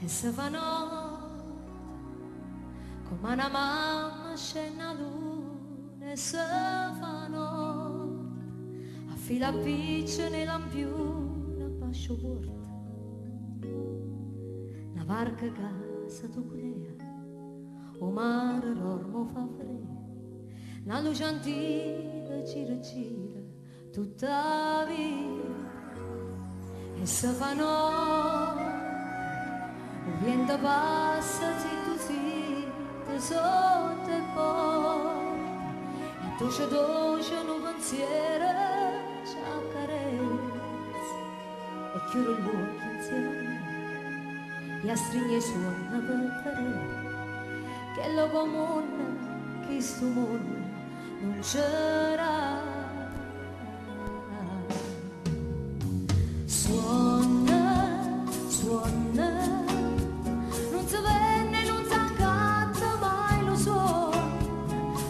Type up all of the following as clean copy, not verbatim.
e se fa notte come una mamma scende a luna e se fa notte affila picce nei lampioni a pascio porta una barca casa tu culea o mare l'ormo fa freddo una luce antica gira gira tutta la vita e se fa notte il vento passa zitto zitto sotto il porto e dolce dolce un pensiero ci accarezza e chiudo gli occhi insieme a me e a stringe suona per vedere che lo comune che sto mondo non c'era. Suona, suona, non si venne, non si accatta mai lo suono,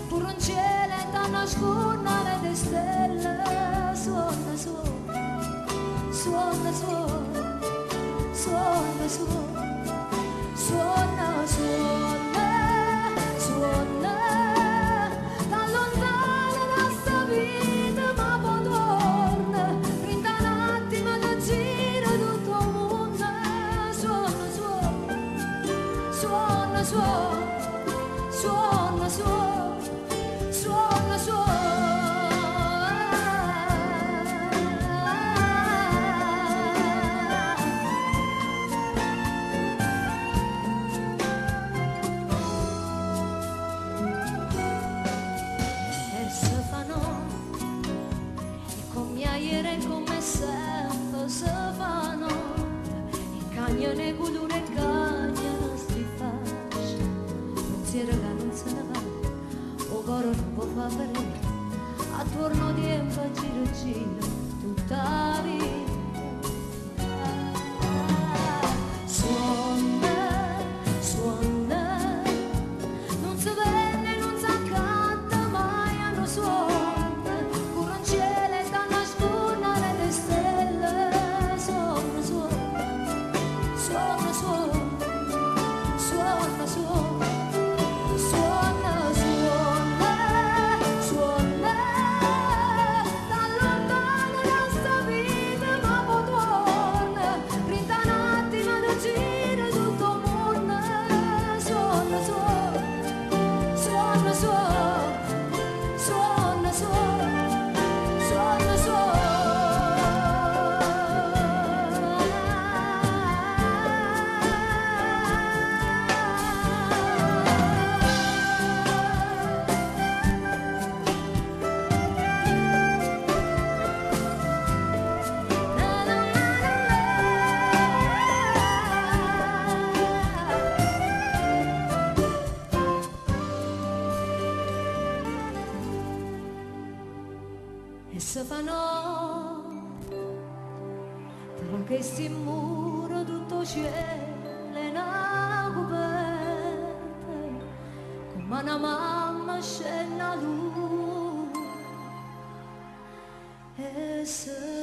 pure un cielo è da nascondere le stelle. Suona, suona, suona, suona, suona, suona, suona, suona, suona, da lontano da sta vita ma poi torna, brinda un attimo da gira tutto il mondo. Suona, suona, suona, suona, suona, suona, suona. Ieri come sempre se fa notte e cagna ne colore e cagna nostri faccia pensiero che non se ne va o coro non può far vedere attorno di tempo gira gira tutta la vita. Suona, suona, non si vede, non si accatta mai a non suona. E se fa notte tra questi muro tutto cielo è una coperta come una mamma scende a lui e se